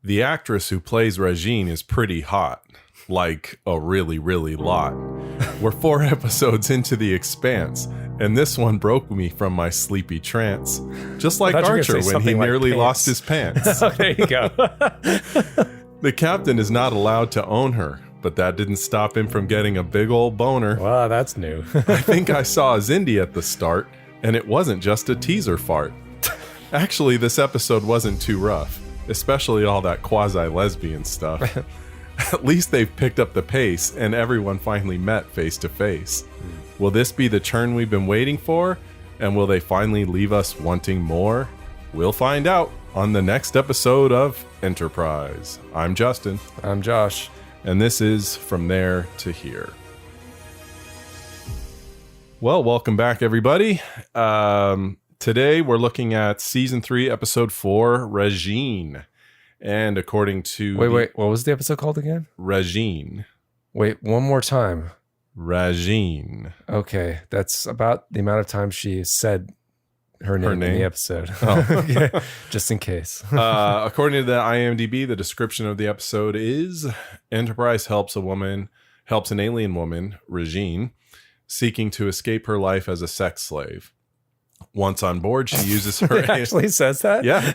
The actress who plays Rajiin is pretty hot. Like a really, really lot. We're 4 episodes into The Expanse, and this one broke me from my sleepy trance. Just like Archer when he nearly lost his pants. Oh, there you go. The captain is not allowed to own her, but that didn't stop him from getting a big old boner. Wow, that's new. I think I saw a Zindi at the start, and it wasn't just a teaser fart. Actually, this episode wasn't too rough, especially all that quasi-lesbian stuff. At least they've picked up the pace, and everyone finally met face to face. Will this be the turn we've been waiting for? And will they finally leave us wanting more? We'll find out on the next episode of Enterprise. I'm Justin. I'm Josh. And this is From There to Here. Well, welcome back, everybody. Today we're looking at Season 3, Episode 4, Rajiin. And according to... Wait, what was the episode called again? Rajiin. Wait, one more time. Rajiin. Okay, that's about the amount of time she said her name in the episode. Oh. Okay. Just in case. According to the IMDb, the description of the episode is Enterprise helps an alien woman, Rajiin, seeking to escape her life as a sex slave. Once on board, she uses her... It actually says that? Yeah.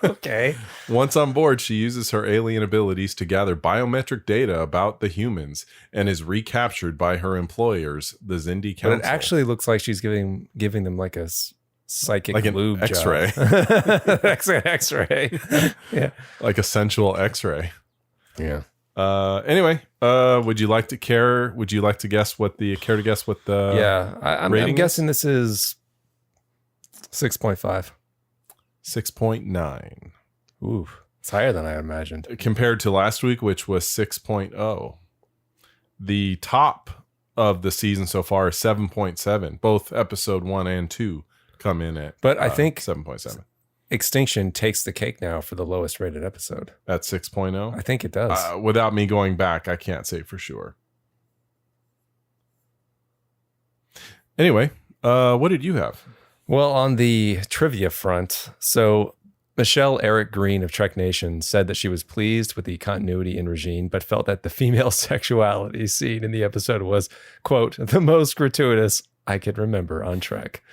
Okay. Once on board, she uses her alien abilities to gather biometric data about the humans and is recaptured by her employers, the Zindi Council. But it actually looks like she's giving them like a psychic like an lube X-ray. X-ray. Yeah. Like a sensual X-ray. Yeah. Anyway, would you like to guess what the Yeah, I'm guessing this is 6.5. 6.9. Ooh, it's higher than I imagined. Compared to last week, which was 6.0. The top of the season so far is 7.7. Both episode 1 and 2 come in at But I think 7.7. Extinction takes the cake now for the lowest rated episode. At 6.0? I think it does. Without me going back, I can't say for sure. Anyway, what did you have? Well, on the trivia front, so Michelle Eric Green of Trek Nation said that she was pleased with the continuity in Rajiin, but felt that the female sexuality scene in the episode was, quote, the most gratuitous I could remember on Trek.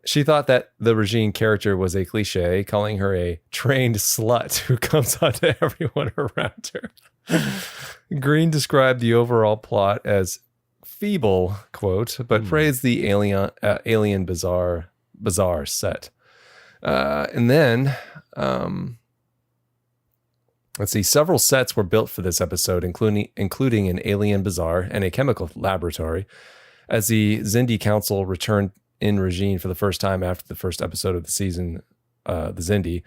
She thought that the Rajiin character was a cliche, calling her a trained slut who comes on to everyone around her. Green described the overall plot as feeble, quote, but praised the alien bizarre set. And then, let's see, several sets were built for this episode, including an alien bazaar and a chemical laboratory. As the Zindi Council returned in Rajiin for the first time after the first episode of the season, the Zindi,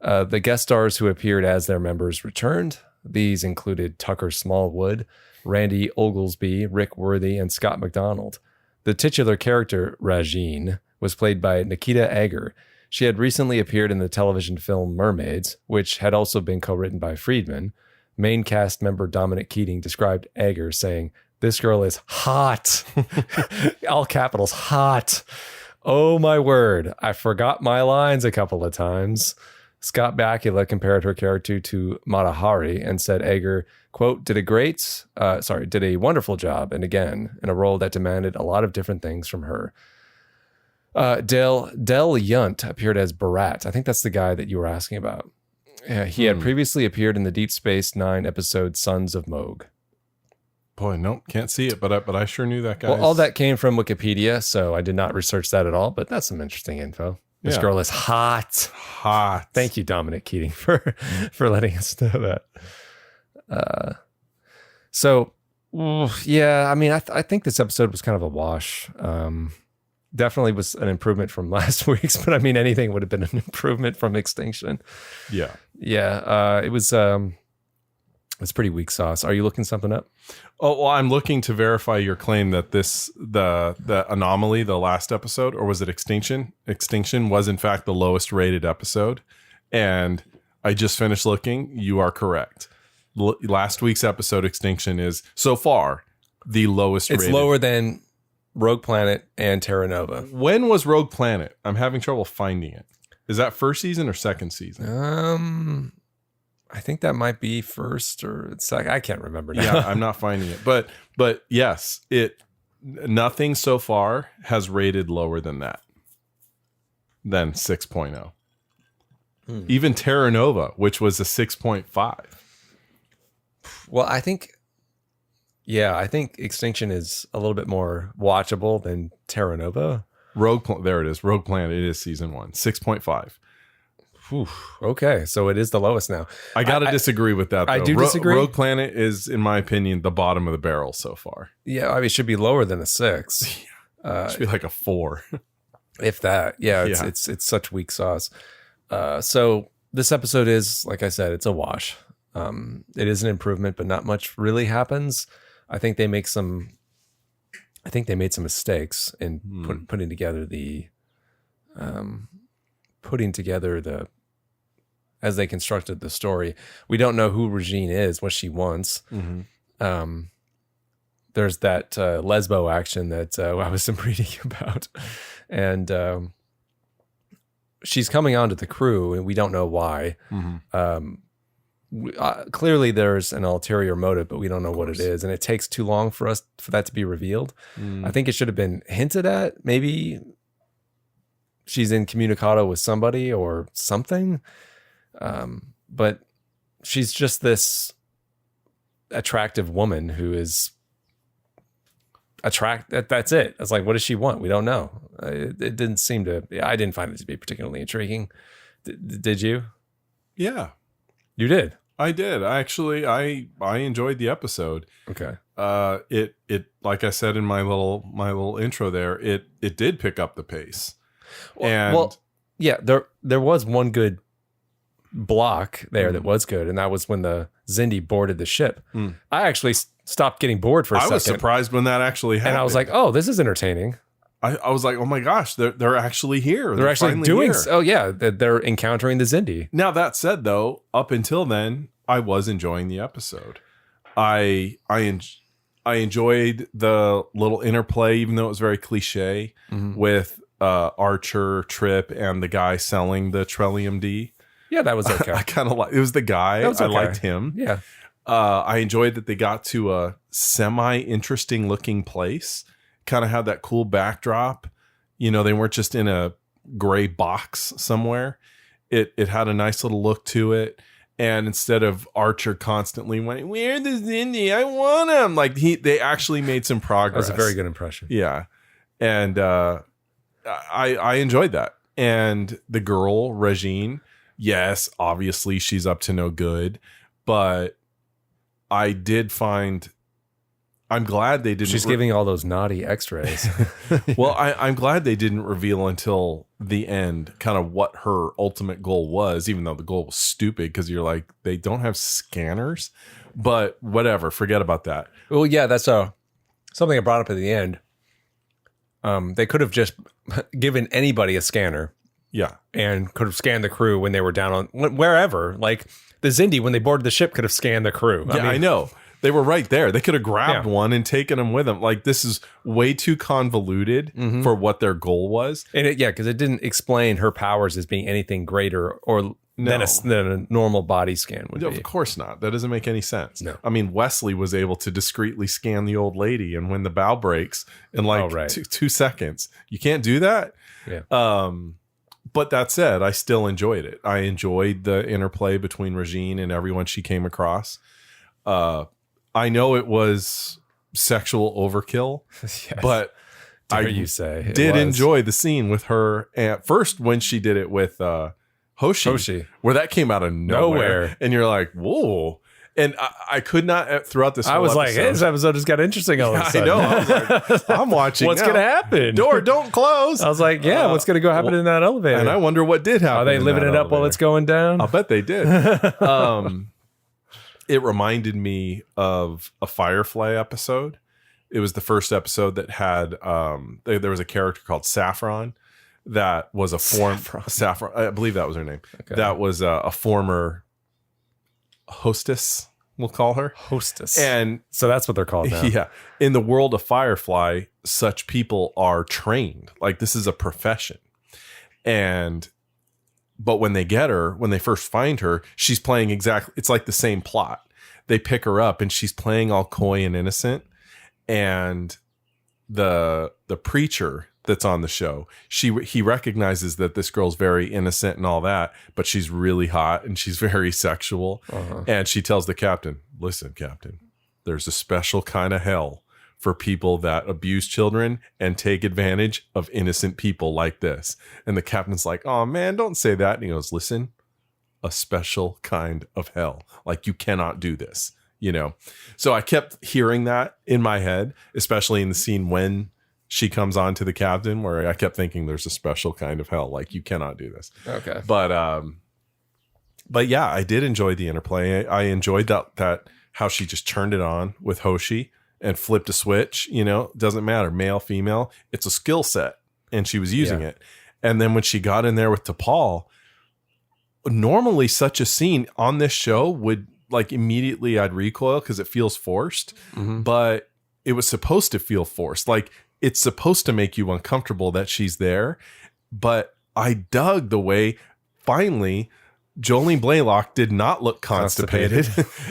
the guest stars who appeared as their members returned. These included Tucker Smallwood, Randy Oglesby, Rick Worthy, and Scott McDonald. The titular character, Rajiin, was played by Nikita Agar. She had recently appeared in the television film Mermaids, which had also been co-written by Friedman. Main cast member Dominic Keating described Agar saying, "This girl is hot." All capitals, hot. Oh my word. I forgot my lines a couple of times. Scott Bakula compared her character to Mata Hari and said Agar, quote, did a wonderful job, and again, in a role that demanded a lot of different things from her. Del Yunt appeared as Barat. I think that's the guy that you were asking about. He had previously appeared in the Deep Space Nine episode Sons of Moog. Boy, nope, can't see it, but I sure knew that guy. Well, all that came from Wikipedia, so I did not research that at all, but that's some interesting info. This girl is hot. Hot. Thank you, Dominic Keating, for letting us know that. I mean, I think this episode was kind of a wash. Definitely was an improvement from last week's, but I mean, anything would have been an improvement from Extinction. Yeah. Yeah. It was pretty weak sauce. Are you looking something up? Oh, well, I'm looking to verify your claim that the anomaly, the last episode, or was it Extinction? Extinction was in fact the lowest rated episode. And I just finished looking. You are correct. Last week's episode, Extinction, is so far the lowest rated. It's lower than Rogue Planet and Terra Nova. When was Rogue Planet? I'm having trouble finding it. Is that first season or second season? I think that might be first or second. I can't remember now. Yeah, I'm not finding it. But yes, nothing so far has rated lower than that. Than 6.0. Even Terra Nova, which was a 6.5. Well, I think Extinction is a little bit more watchable than Terra Nova. There it is. Rogue Planet. It is season 1. 6.5. Okay, so it is the lowest now. I got to disagree with that, though. I do disagree. Rogue Planet is, in my opinion, the bottom of the barrel so far. Yeah, I mean, it should be lower than a 6. It should be like a 4. If that. Yeah, it's such weak sauce. So this episode is, like I said, it's a wash. It is an improvement, but not much really happens. I think they made some mistakes in putting together as they constructed the story. We don't know who Rajiin is, what she wants. Mm-hmm. There's that lesbo action that I was reading about, and she's coming onto the crew, and we don't know why. Mm-hmm. Clearly, there's an ulterior motive, but we don't know what it is, and it takes too long for that to be revealed. I think it should have been hinted at. Maybe she's incommunicado with somebody or something. But she's just this attractive woman who is that's it. It's like, what does she want? We don't know. It didn't seem to. I didn't find it to be particularly intriguing. Did you? Yeah, you did. I did. I enjoyed the episode. Okay. It like I said in my little intro there, it did pick up the pace. Well, yeah, there was one good block there that was good, and that was when the Xindi boarded the ship. I actually stopped getting bored for a second. I was surprised when that actually happened. And I was like, oh, this is entertaining. I was like, oh my gosh, they're actually here. They're actually doing here. Oh yeah, they're encountering the Xindi. Now that said, though, up until then, I was enjoying the episode. I enjoyed the little interplay, even though it was very cliche, with Archer, Trip, and the guy selling the Trellium D. Yeah, that was okay. I kind of like it. Was the guy. I liked him. Yeah. I enjoyed that they got to a semi-interesting looking place. Kind of had that cool backdrop. You know, they weren't just in a gray box somewhere. It had a nice little look to it. And instead of Archer constantly went, "Where's the Xindi? I want him!" Like they actually made some progress. That was a very good impression. Yeah, and I enjoyed that. And the girl Rajiin, yes, obviously she's up to no good, but I did find. I'm glad they didn't. She's giving all those naughty X-rays. Well, I'm glad they didn't reveal until the end kind of what her ultimate goal was, even though the goal was stupid because you're like, they don't have scanners, but whatever, forget about that. Well, yeah, that's something I brought up at the end. They could have just given anybody a scanner. Yeah. And could have scanned the crew when they were down on wherever. Like the Xindi, when they boarded the ship, could have scanned the crew. Yeah, I know. They were right there. They could have grabbed one and taken them with them. Like, this is way too convoluted for what their goal was. And because it didn't explain her powers as being anything greater or than a normal body scan would be. Of course not. That doesn't make any sense. No. I mean, Wesley was able to discreetly scan the old lady, and when the bow breaks in like 2 seconds, you can't do that. Yeah. But that said, I still enjoyed it. I enjoyed the interplay between Rajiin and everyone she came across. I know it was sexual overkill, but I did enjoy the scene with her at first when she did it with Hoshi, where that came out of nowhere. And you're like, whoa. And I could not throughout this. I was like, hey, this episode just got interesting all of a sudden. I know. I was like, I'm watching. What's going to happen? Door, don't close. I was like, yeah, what's going to go happen in that elevator? And I wonder what did happen. Are they living it up while it's going down? I'll bet they did. It reminded me of a Firefly episode. It was the first episode that had there was a character called Saffron that was a Saffron. I believe that was her name. Okay. That was a former hostess, we'll call her hostess. And so that's what they're called now. Yeah. In the world of Firefly, such people are trained. Like, this is a profession. And But when they get her, when they first find her, she's playing exactly, it's like the same plot. They pick her up and she's playing all coy and innocent. And the preacher that's on the show, he recognizes that this girl's very innocent and all that, but she's really hot and she's very sexual. And she tells the captain, listen, Captain, there's a special kind of hell for people that abuse children and take advantage of innocent people like this. And the captain's like, oh man, don't say that. And he goes, listen, a special kind of hell. Like, you cannot do this, you know? So I kept hearing that in my head, especially in the scene when she comes on to the captain, where I kept thinking there's a special kind of hell. Like, you cannot do this. Okay. But yeah, I did enjoy the interplay. I enjoyed that how she just turned it on with Hoshi and flipped a switch, you know, doesn't matter, male, female, it's a skill set. And she was using it. And then when she got in there with T'Pol, normally such a scene on this show would, like, immediately I'd recoil because it feels forced, but it was supposed to feel forced. Like, it's supposed to make you uncomfortable that she's there. But I dug the way finally Jolene Blaylock did not look constipated.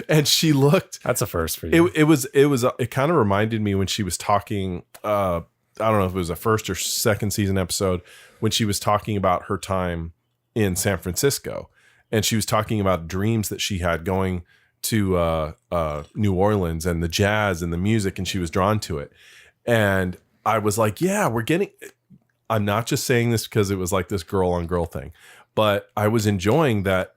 And she looked, that's a first for you. It kind of reminded me when she was talking, I don't know if it was a first or second season episode, when she was talking about her time in San Francisco, and she was talking about dreams that she had going to New Orleans and the jazz and the music, and she was drawn to it. And I was like, yeah, I'm not just saying this because it was like this girl on girl thing, but I was enjoying that.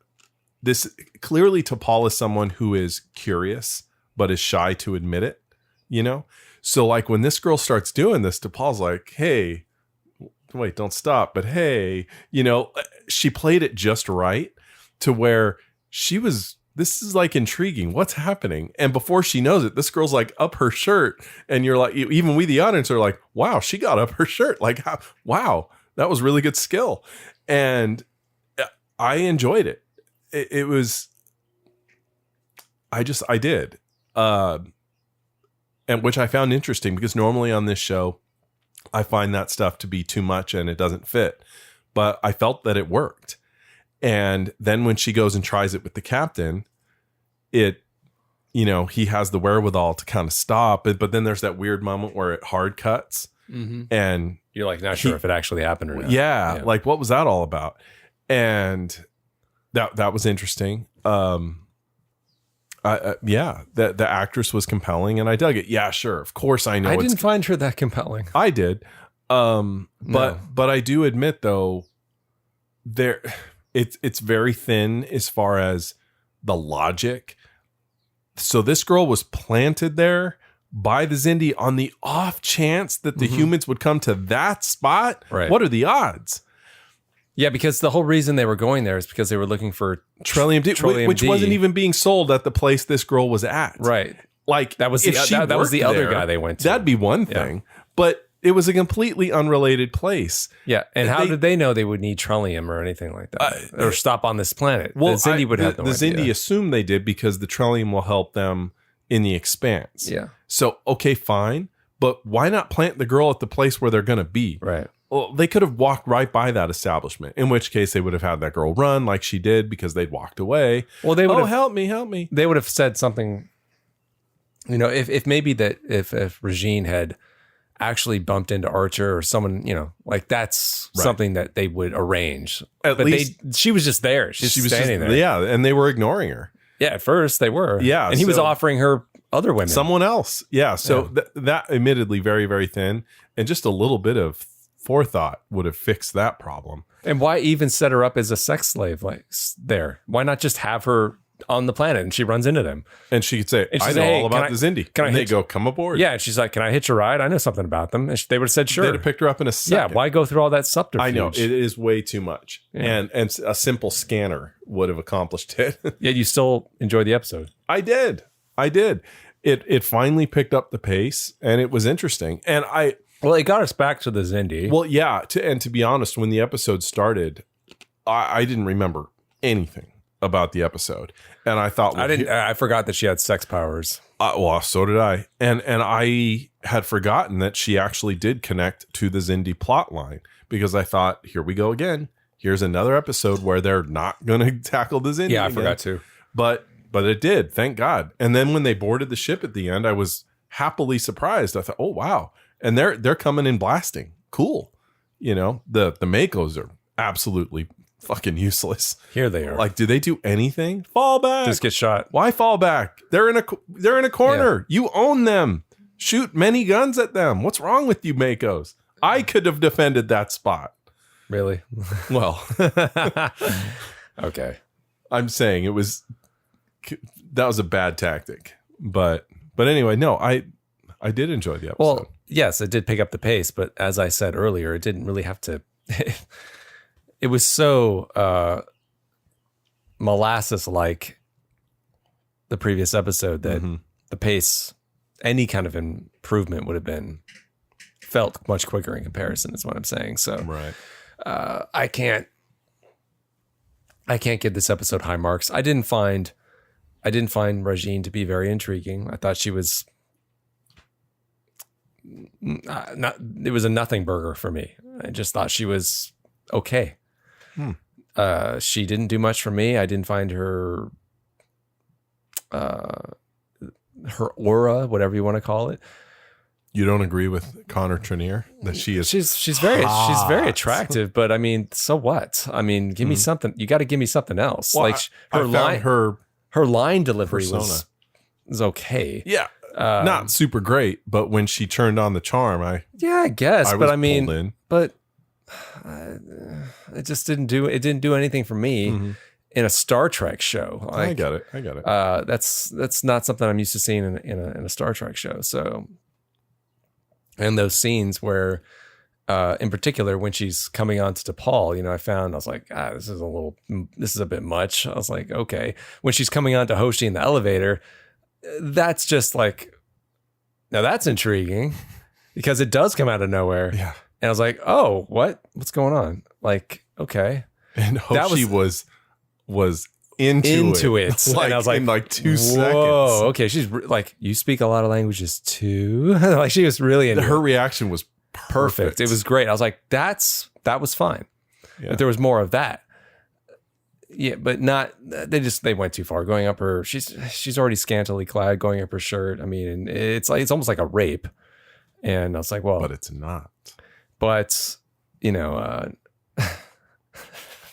This clearly, T'Pol is someone who is curious but is shy to admit it, you know? So like when this girl starts doing this, T'Pol's like, hey, wait, don't stop. But hey, you know, she played it just right to where this is like intriguing. What's happening? And before she knows it, this girl's like up her shirt. And you're like, even we, the audience, are like, wow, she got up her shirt. Like, wow, that was really good skill. And I enjoyed it. It was, I did. And which I found interesting because normally on this show, I find that stuff to be too much and it doesn't fit. But I felt that it worked. And then when she goes and tries it with the captain, he has the wherewithal to kind of stop it. But then there's that weird moment where it hard cuts. And you're like, not sure if it actually happened or not. Yeah. Like, what was that all about? And that was interesting. The actress was compelling and I dug it. Yeah, sure. Of course I know. I didn't find her that compelling. I did. But I do admit though, it's very thin as far as the logic. So this girl was planted there by the Xindi on the off chance that the humans would come to that spot. Right. What are the odds? Yeah, because the whole reason they were going there is because they were looking for Trillium D, which wasn't even being sold at the place this girl was at. Right. Like that was the other guy they went to. That'd be one thing, but it was a completely unrelated place. Yeah, and how did they know they would need Trellium or anything like that, or stop on this planet? Well, the Xindi would have no idea. The Xindi assumed they did because the Trellium will help them in the Expanse. Yeah. So okay, fine, but why not plant the girl at the place where they're going to be? Right. Well, they could have walked right by that establishment, in which case they would have had that girl run like she did because they'd walked away. Well, they would have, help me. They would have said something, if maybe that if Rajiin had actually bumped into Archer or someone, like that's something that they would arrange. At least she was just there. She was standing there. Yeah, and they were ignoring her. Yeah, at first they were. Yeah. And he was offering her other women. Someone else. Yeah. So that admittedly very, very thin, and just a little bit of forethought would have fixed that problem. And why even set her up as a sex slave like there? Why not just have her on the planet and she runs into them? And she could say, I know all about the Xindi. And they go, come aboard. Yeah. And she's like, can I hitch a ride? I know something about them. And they would have said, sure. They'd have picked her up in a second. Yeah. Why go through all that subterfuge? I know. It is way too much. Yeah. And a simple scanner would have accomplished it. Yet you still enjoyed the episode. I did. It finally picked up the pace and it was interesting. And well, it got us back to the Xindi. Well, yeah. To be honest, when the episode started, I didn't remember anything about the episode, and I thought I forgot that she had sex powers. Well, so did I, and I had forgotten that she actually did connect to the Xindi plot line because I thought, here we go again. here's another episode where they're not going to tackle the Xindi. Yeah, I again. forgot to. But it did, thank God. And then when they boarded the ship at the end, I was happily surprised. I thought, oh wow. And they're coming in blasting. Cool. You know, the Makos are absolutely fucking useless. Here they are. Like, do they do anything? Fall back. Just get shot. Why fall back? They're in a corner. Yeah. You own them. Shoot many guns at them. What's wrong with you, Makos? I could have defended that spot. Really? Well, okay. I'm saying that was a bad tactic. But anyway, no, I did enjoy the episode. Well, yes, it did pick up the pace, but as I said earlier, it didn't really have to. It was so molasses-like, the previous episode, that the pace, any kind of improvement would have felt much quicker in comparison, is what I'm saying. So right. I can't give this episode high marks. I didn't find Rajiin to be very intriguing. I thought she was it was a nothing burger for me. I just thought she was okay. She didn't do much for me. I didn't find her aura, whatever you want to call it. You don't agree with Connor Trenier that she is? She's very attractive, but I mean, so what? I mean, give me something. You got to give me something else. Well, like her line delivery persona was okay. Yeah, not super great, but when she turned on the charm, I guess. I but I was mean, pulled in. but it just didn't do anything for me in a Star Trek show. Like, I got it. That's not something I'm used to seeing in a Star Trek show. So, and those scenes where, in particular, when she's coming on to T'Pol, I was like, this is a bit much. I was like, okay. When she's coming on to Hoshi in the elevator, that's just like, now that's intriguing because it does come out of nowhere. Yeah. And I was like, oh, what's going on? Like, okay. And Hoshi was into it. Like, and I was like, in like 2 seconds. Whoa, okay. She's like, you speak a lot of languages too. Like, she was really into her it. reaction was perfect. It was great. I was like, that was fine. Yeah. But there was more of that. Yeah, but not. They went too far. Going up her, she's already scantily clad. Going up her shirt. I mean, it's almost like a rape. And I was like, well, but it's not. But it was,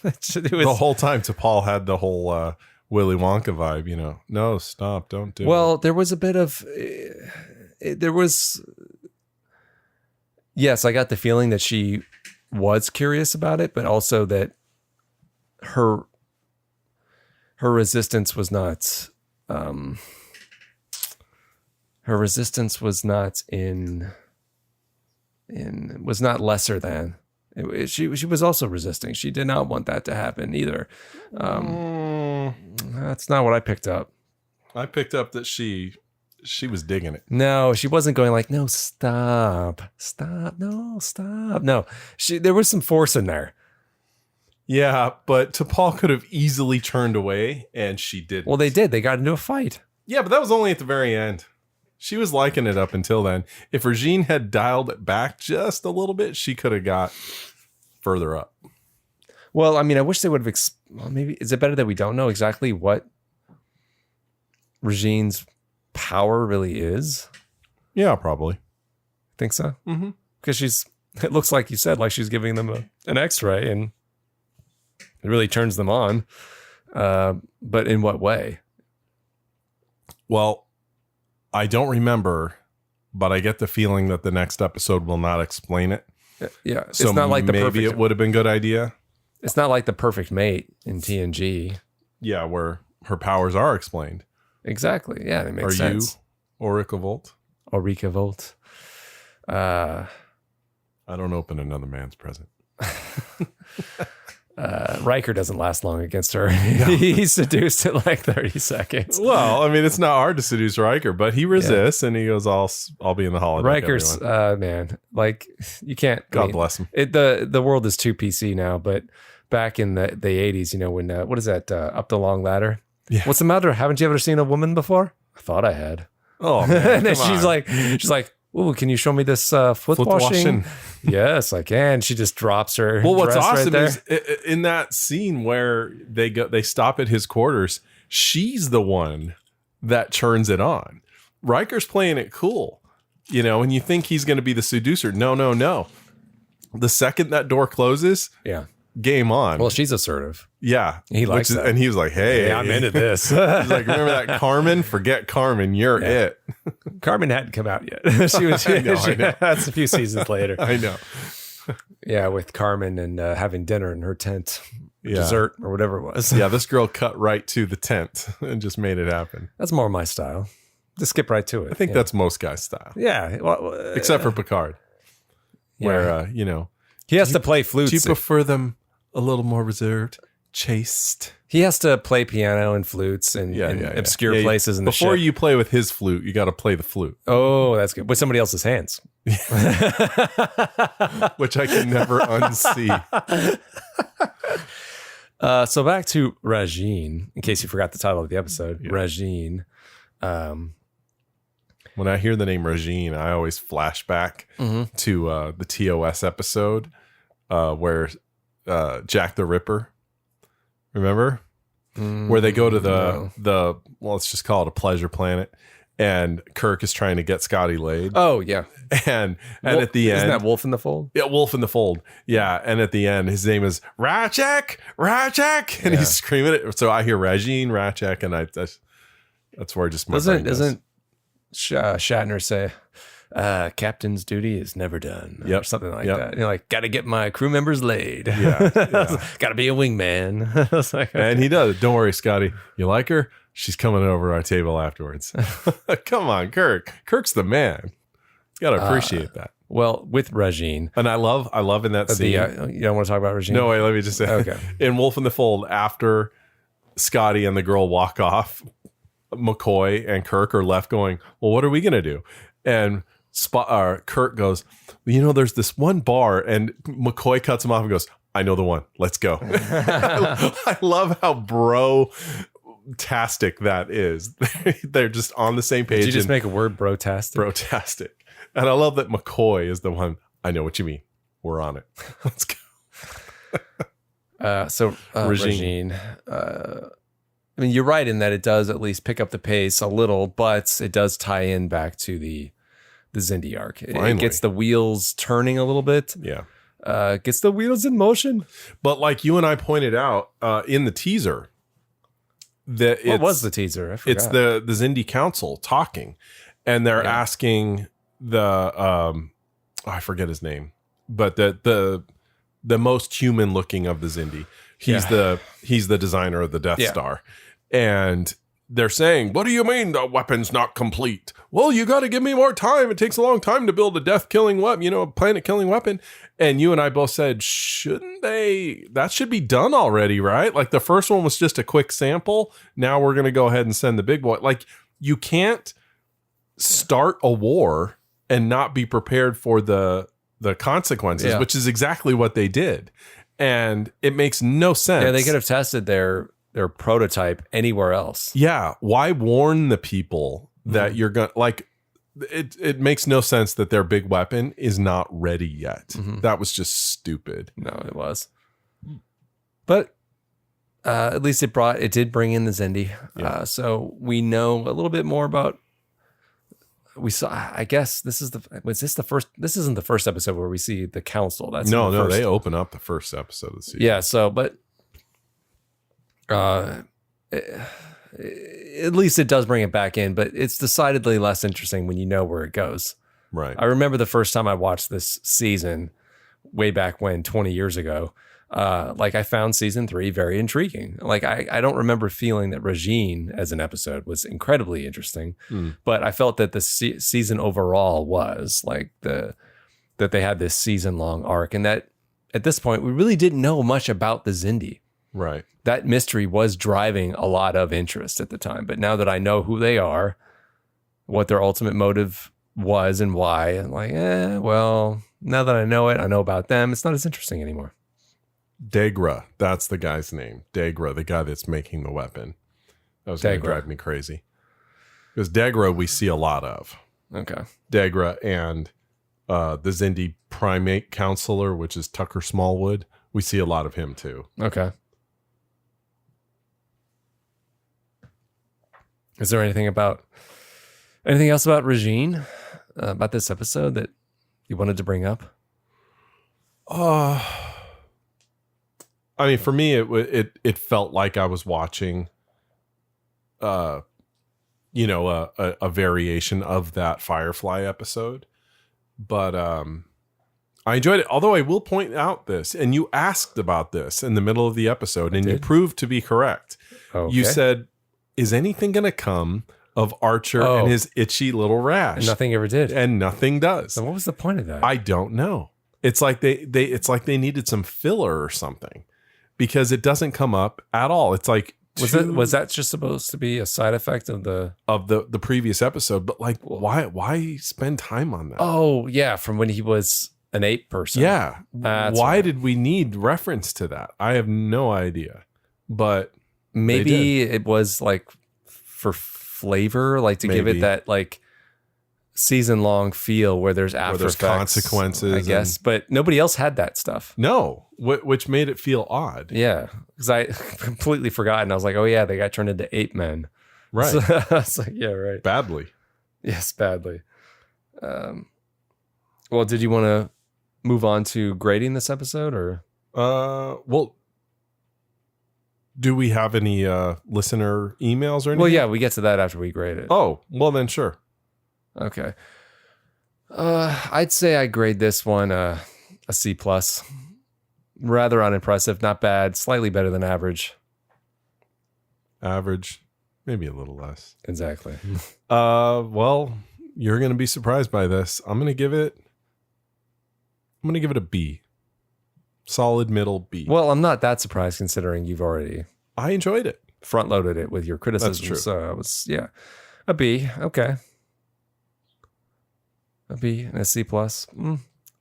the whole time T'Pol had the whole Willy Wonka vibe. No, stop, don't do it. Well, there was a bit of yes, I got the feeling that she was curious about it, but also that her resistance was not was not lesser than. She was also resisting. She did not want that to happen either. That's not what I picked up. I picked up that she was digging it. No, she wasn't going like, no, stop, no, stop. No, there was some force in there. Yeah, but T'Pol could have easily turned away, and she didn't. Well, they did. They got into a fight. Yeah, but that was only at the very end. She was liking it up until then. If Rajiin had dialed it back just a little bit, she could have got further up. Well, I mean, I wish they would have. Maybe is it better that we don't know exactly what Rajiin's power really is? Yeah, probably. Think so? Mm-hmm. Because it looks like you said, like she's giving them an X-ray, and it really turns them on. But in what way? Well, I don't remember, but I get the feeling that the next episode will not explain it. Yeah, so it's not like maybe it would have been a good idea. It's not like the Perfect Mate in TNG. Yeah, where her powers are explained. Exactly. Yeah, that makes sense. Are you Orica Volt? Orica Volt. I don't open another man's present. Riker doesn't last long against her. No. He's seduced in like 30 seconds. Well, I mean, it's not hard to seduce Riker, but he resists and he goes, I'll be in the holodeck. Riker's, man, like you can't. God bless him. The world is too PC now, but back in the 80s, when, what is that? Up the Long Ladder? Yeah. What's the matter? Haven't you ever seen a woman before? I thought I had. Oh, man, and then she's like, Ooh, can you show me this foot washing? Yes, I can. She just drops her. Well, what's dress awesome right is in that scene where they stop at his quarters, she's the one that turns it on. Riker's playing it cool, and you think he's going to be the seducer. No. The second that door closes, yeah, game on. Well, she's assertive. Yeah. He likes that. And he was like, hey, I'm into this. He's like, remember that Carmen? Forget Carmen. You're it. Carmen hadn't come out yet. She was. I know. That's a few seasons later. I know. Yeah, with Carmen and having dinner in her tent, dessert or whatever it was. Yeah, this girl cut right to the tent and just made it happen. That's more my style. Just skip right to it. I think that's most guys' style. Yeah. Well, except for Picard, where, he has to play flutes. Do you prefer them a little more reserved? Chaste. He has to play piano and flutes in obscure places in the Before ship. you play with his flute, you got to play the flute. Oh, that's good. With somebody else's hands. Which I can never unsee. So back to Rajiin, in case you forgot the title of the episode. Yeah. Rajiin. When I hear the name Rajiin, I always flash back to the TOS episode where Jack the Ripper, remember? Where they go to the let's just call it a pleasure planet, and Kirk is trying to get Scotty laid. Oh, yeah. And at the end... Isn't that Wolf in the Fold? Yeah, Wolf in the Fold. Yeah, and at the end, his name is Rachek, and he's screaming it. So I hear Rajiin, Rachek, and that's where just my brain goes. Doesn't Shatner say, captain's duty is never done? Yep. Or something like that. Like, got to get my crew members laid. Yeah. Got to be a wingman. Like, okay. And he does. Don't worry, Scotty. You like her? She's coming over our table afterwards. Come on, Kirk. Kirk's the man. You got to appreciate that. Well, with Rajiin. And I love in that scene. You don't want to talk about Rajiin? No, wait, let me just say. Okay. In Wolf in the Fold, after Scotty and the girl walk off, McCoy and Kirk are left going, well, what are we going to do? And Kirk goes, well, there's this one bar, and McCoy cuts him off and goes, I know the one. Let's go. I love how bro-tastic that is. They're just on the same page. Did you just make a word, bro-tastic? Bro-tastic. And I love that McCoy is the one. I know what you mean. We're on it. Let's go. Rajiin. I mean, you're right in that it does at least pick up the pace a little, but it does tie in back to the Xindi arc. It gets the wheels turning a little bit. Yeah. Gets the wheels in motion. But like you and I pointed out in the teaser, what was the teaser? I forgot. It's the Xindi Council talking, and they're asking I forget his name, but the most human looking of the Xindi. He's the designer of the Death Star. And they're saying, what do you mean the weapon's not complete? Well, you got to give me more time. It takes a long time to build a death-killing weapon, a planet-killing weapon. And you and I both said, that should be done already, right? Like the first one was just a quick sample. Now we're going to go ahead and send the big boy. Like you can't start a war and not be prepared for the consequences, which is exactly what they did. And it makes no sense. Yeah, they could have tested their prototype anywhere else. Yeah. Why warn the people that you're going to, like, it makes no sense that their big weapon is not ready yet. That was just stupid. No, it was. But at least it did bring in the Xindi. Yeah. So we know a little bit more about, I guess this isn't the first episode where we see the council. That's no, they open up the first episode of the season. Yeah. So, but at least it does bring it back in, but it's decidedly less interesting when you know where it goes. Right. I remember the first time I watched this season way back when, 20 years ago, I found season 3 very intriguing. Like I don't remember feeling that Rajiin as an episode was incredibly interesting, but I felt that the season overall was like that they had this season long arc, and that at this point we really didn't know much about the Xindi. Right. That mystery was driving a lot of interest at the time, but now that I know who they are, what their ultimate motive was and why, I'm like, well, now that I know it, I know about them, it's not as interesting anymore. Degra, that's the guy's name. Degra, the guy that's making the weapon. That was going to drive me crazy. Because Degra we see a lot of. Okay. Degra and the Zindi primate counselor, which is Tucker Smallwood. We see a lot of him too. Okay. Is there anything else about Rajiin, about this episode that you wanted to bring up? I mean, for me, it felt like I was watching, a variation of that Firefly episode, but I enjoyed it. Although I will point out this, and you asked about this in the middle of the episode, and you proved to be correct. Okay. You said, "Is anything going to come of Archer and his itchy little rash?" And nothing ever did, and nothing does. So what was the point of that? I don't know. It's like they needed some filler or something, because it doesn't come up at all. It's like was that just supposed to be a side effect of the previous episode? But like, why spend time on that? Oh yeah, from when he was an ape person. Yeah. Why did we need reference to that? I have no idea. But maybe it was like for flavor, like to give it that like season long feel where there's after effects, consequences, I guess. But nobody else had that stuff. No, which made it feel odd. Yeah, because I completely forgot, and I was like, oh yeah, they got turned into ape men. Right. So I was like, yeah, right. Badly. Yes, badly. Well, did you want to move on to grading this episode, or? Well, do we have any listener emails or anything? Well, yeah, we get to that after we grade it. Oh, well then, sure. Okay. I'd say I grade this one a C+. Rather unimpressive, not bad, slightly better than average. Average, maybe a little less. Exactly. Well, you're going to be surprised by this. I'm going to give it a B. Solid middle B. Well, I'm not that surprised considering you've already I enjoyed it. Front loaded it with your criticism. That's true. So I was, a B. Okay. A B and a C+.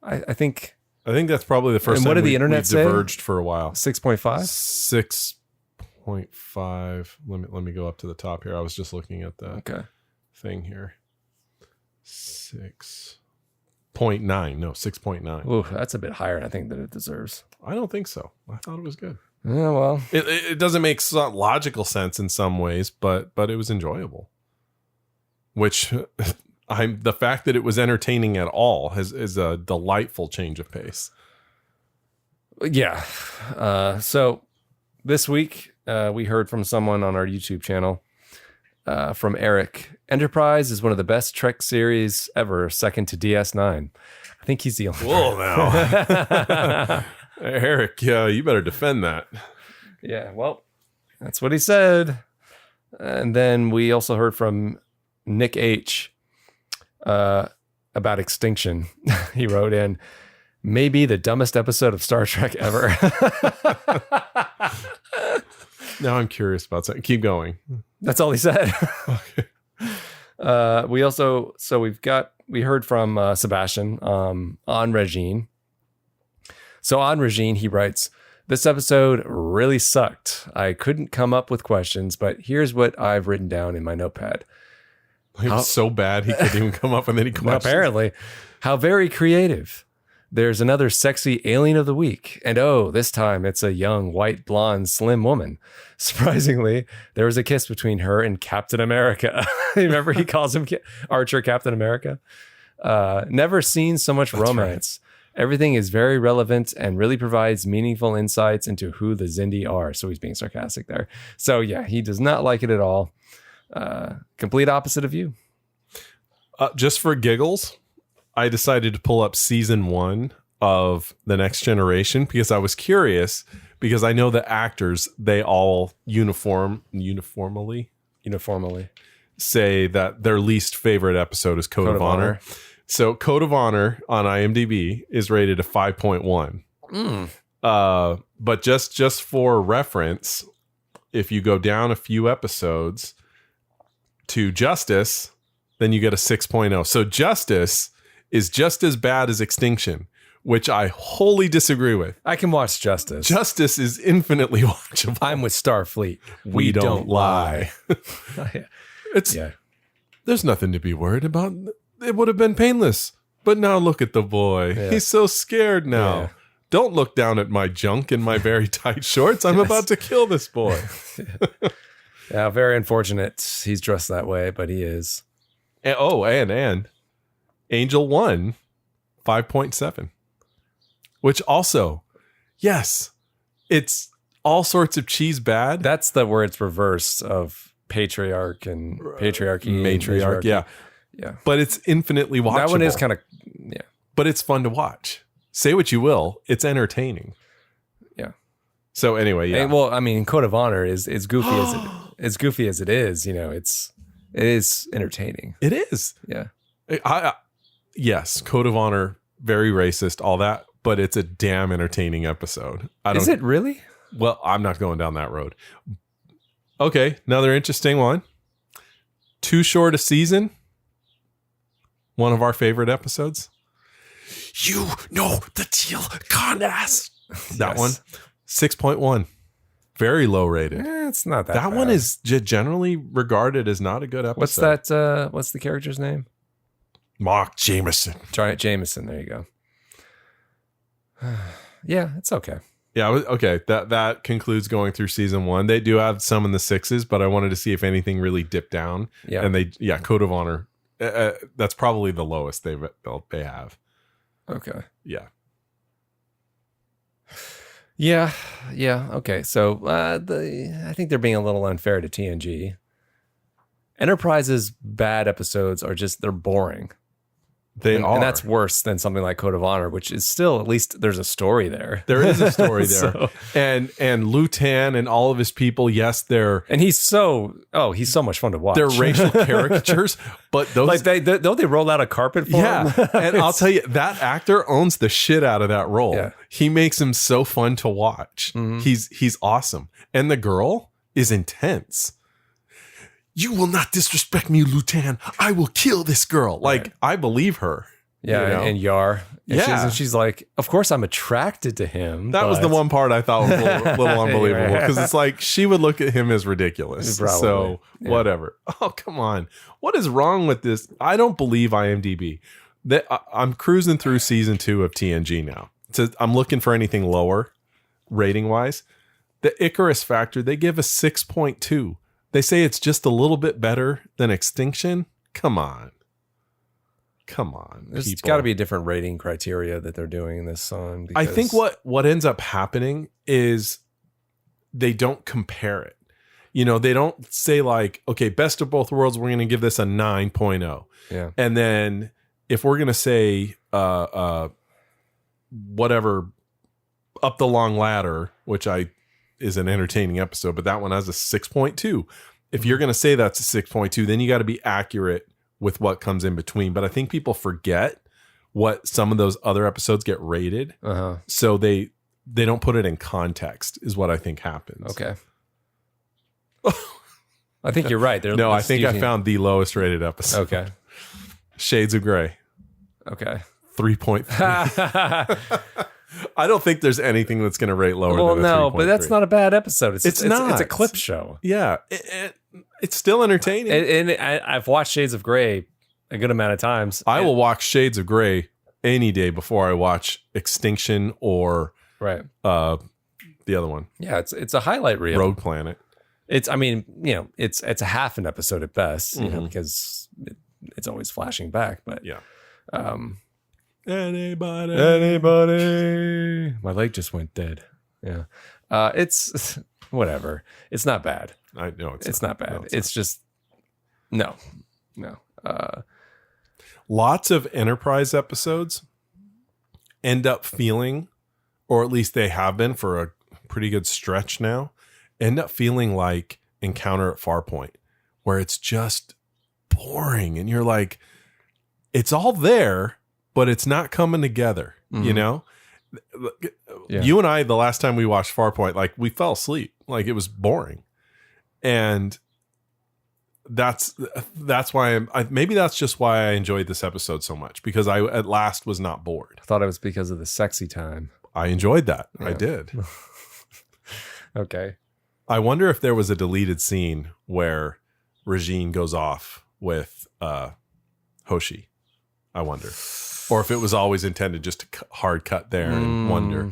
I think that's probably the first and time what did the internet say? Diverged for a while. 6.5? 6.5. Let me go up to the top here. I was just looking at the thing here. 6.9. No, 6.9. Ooh, that's a bit higher, I think, than it deserves. I don't think so. I thought it was good. Yeah, well. It doesn't make logical sense in some ways, but it was enjoyable. Which... the fact that it was entertaining at all is a delightful change of pace. Yeah. So this week we heard from someone on our YouTube channel, from Eric. Enterprise is one of the best Trek series ever, second to DS9. I think he's the only. Whoa, now, Eric, yeah, you better defend that. Yeah, well, that's what he said. And then we also heard from Nick H. About extinction. He wrote in, maybe the dumbest episode of Star Trek ever. Now I'm curious about that. Keep going. That's all he said. Okay. We heard from Sebastian on Rajiin. So on Rajiin, he writes, this episode really sucked. I couldn't come up with questions, but here's what I've written down in my notepad. It was so bad he couldn't even come up with any questions. Apparently. How very creative. There's another sexy alien of the week. And this time it's a young, white, blonde, slim woman. Surprisingly, there was a kiss between her and Captain America. Remember he calls him Archer Captain America? Never seen so much romance. Right. Everything is very relevant and really provides meaningful insights into who the Zindi are. So he's being sarcastic there. So yeah, he does not like it at all. Complete opposite of you. Just for giggles, I decided to pull up season 1 of The Next Generation because I was curious, because I know the actors, they all uniformly say that their least favorite episode is Code of Honor. So Code of Honor on IMDb is rated a 5.1. But just for reference, if you go down a few episodes to Justice, then you get a 6.0. So Justice is just as bad as Extinction, which I wholly disagree with. I can watch Justice. Justice is infinitely watchable. I'm with Starfleet. We don't lie. There's nothing to be worried about. it would have been painless. But now look at the boy. Yeah. He's so scared now. Yeah. Don't look down at my junk in my very tight shorts. I'm about to kill this boy. Yeah, very unfortunate. He's dressed that way, but he is. And Angel 1, 5.7. Which also, yes, it's all sorts of cheese bad. That's where it's reversed of patriarch and patriarchy. Matriarch, yeah. Yeah. But it's infinitely watchable. That one is kind of, yeah. But it's fun to watch. Say what you will, it's entertaining. Yeah. So anyway, yeah. And, well, I mean, Code of Honor is goofy as goofy as it is. You know, it is entertaining. It is. Yeah. Yes, Code of Honor, very racist, all that, but it's a damn entertaining episode. Is it really? Well, I'm not going down that road. Okay, another interesting one. Too Short a Season. One of our favorite episodes. You know the deal, con ass. That one, 6.1. Very low rated. It's not that That bad. one is generally regarded as not a good episode. What's that? What's the character's name? Mark Jameson. Giant Jameson. There you go. Yeah, it's okay. Yeah, okay. That concludes going through season 1. They do have some in the 6s, but I wanted to see if anything really dipped down. Yeah. And Code of Honor. That's probably the lowest they have. Okay. Yeah. Yeah. Okay. So I think they're being a little unfair to TNG. Enterprise's bad episodes they're boring. They are. And that's worse than something like Code of Honor, which is still, at least there's a story there. There is a story there. So- and Lutan and all of his people, yes, And he's so much fun to watch. they're racial caricatures, but those like they roll out a carpet for him. and I'll tell you, that actor owns the shit out of that role. Yeah. He makes him so fun to watch. Mhm. He's awesome. And the girl is intense. You will not disrespect me, Lutan. I will kill this girl. Like, Right. I believe her. Yeah, you know? and Yar. And Yeah. she's like, of course I'm attracted to him. That was the but- one part I thought was a little unbelievable, Right. because it's like she would look at him as ridiculous. Probably. So Yeah. whatever. Oh, come on. What is wrong with this? I don't believe IMDb. I'm cruising through season 2 of TNG now. I'm looking for anything lower rating wise. The Icarus Factor, they give a 6.2. They say it's just a little bit better than Extinction. Come on. There's people. got to be a different rating criteria that they're doing this on. I because- think what ends up happening is they don't compare it. You know, they don't say like, okay, best of both worlds, we're going to give this a 9.0. Yeah. And then if we're going to say whatever, Up the Long Ladder, which is an entertaining episode, but that one has a 6.2. If you're going to say that's a 6.2, then you got to be accurate with what comes in between. But I think people forget what some of those other episodes get rated. Uh-huh. So they don't put it in context is what I think happens. Okay. I think you're right. No, I think I found the lowest rated episode. Okay. Shades of Grey, Okay. 3.3. I don't think there's anything that's going to rate lower Well, than a 3.3. no, but that's not a bad episode. It's not. It's a clip show. Yeah. It's still entertaining. And I've watched Shades of Grey a good amount of times. I will watch Shades of Grey any day before I watch Extinction or Right. the other one, Yeah, it's a highlight reel. Rogue Planet. It's a half an episode at best, because it's always flashing back. But Yeah. Anybody. My leg just went dead. Yeah. It's whatever. It's not bad. I know It's not bad. No, It's just no. Lots of Enterprise episodes end up feeling, or at least they have been for a pretty good stretch now, end up feeling like Encounter at Farpoint, where it's just boring. And you're like, it's all there, but it's not coming together, you know? Yeah. You and I, the last time we watched Farpoint, like we fell asleep. Like it was boring. And that's why maybe that's just why I enjoyed this episode so much, because I at last was not bored. I thought it was because of the sexy time. I enjoyed that. I Yeah. did. Okay. I wonder if there was a deleted scene where Rajiin goes off with Hoshi. I wonder. Or if it was always intended just to hard cut there and wonder.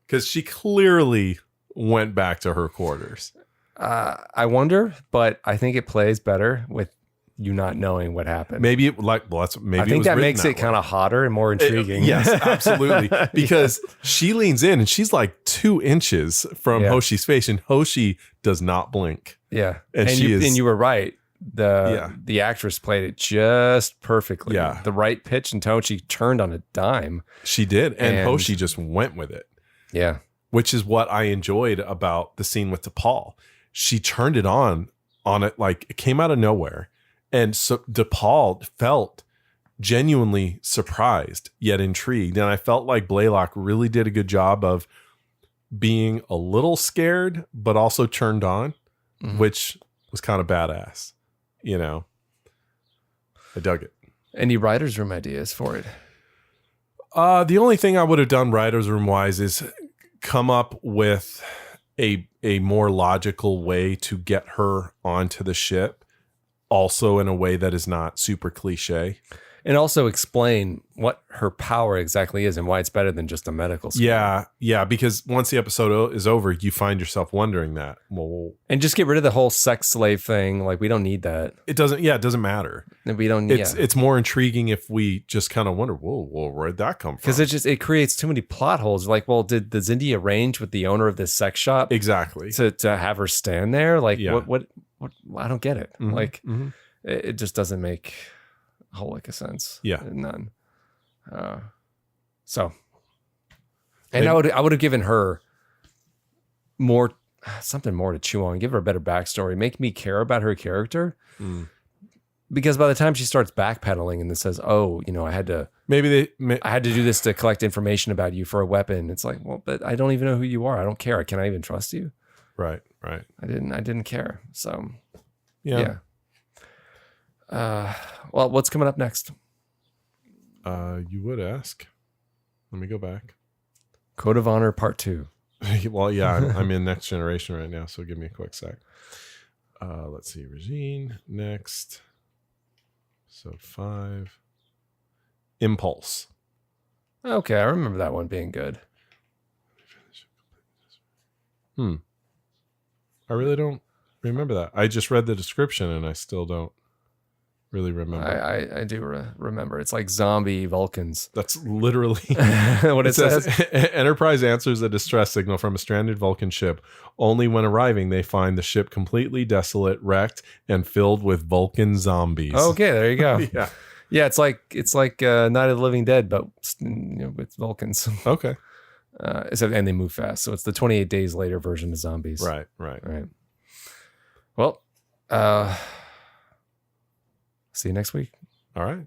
Because she clearly went back to her quarters. I wonder, but I think it plays better with you not knowing what happened. Maybe it maybe I think that makes it kind of hotter and more intriguing. Yes, absolutely. Because she leans in and she's like 2 inches from Hoshi's face, and Hoshi does not blink. Yeah, and you were right. The actress played it just perfectly. Yeah, the right pitch and tone. She turned on a dime. She did, and Hoshi just went with it. Yeah, which is what I enjoyed about the scene with DePaul. She turned it on it like it came out of nowhere. And so DePaul felt genuinely surprised yet intrigued. And I felt like Blaylock really did a good job of being a little scared, but also turned on, which was kind of badass. You know, I dug it. Any writer's room ideas for it? The only thing I would have done writer's room wise is come up with a more logical way to get her onto the ship, also in a way that is not super cliche. And also explain what her power exactly is and why it's better than just a medical skill. Yeah, because once the episode is over, you find yourself wondering that. Well, and just get rid of the whole sex slave thing. Like, we don't need that. It doesn't matter. And we don't. It's more intriguing if we just kind of wonder, whoa, where'd that come from? Because it creates too many plot holes. Like, well, did the Zindi arrange with the owner of this sex shop exactly to have her stand there? Like, what? I don't get it. Like, it just doesn't make a whole lick of sense. Yeah, none. So, and I would have given her something more to chew on. Give her a better backstory. Make me care about her character. Because by the time she starts backpedaling and then says, "Oh, I had to I had to do this to collect information about you for a weapon," it's like, well, but I don't even know who you are. I don't care. Can I even trust you? Right. I didn't care. So, yeah. Well, what's coming up next? You would ask. Let me go back. Code of Honor Part 2. Well, yeah, I'm in Next Generation right now, so give me a quick sec. Let's see. Rajiin, next. Episode 5. Impulse. Okay, I remember that one being good. I really don't remember that. I just read the description and I still don't really remember. I do remember. It's like zombie Vulcans. That's literally what it says. Enterprise answers a distress signal from a stranded Vulcan ship. Only when arriving, they find the ship completely desolate, wrecked, and filled with Vulcan zombies. Okay, there you go. Yeah. It's like Night of the Living Dead, but with Vulcans. Okay. And they move fast, so it's the 28 days later version of zombies. Right. Well, see you next week. All right.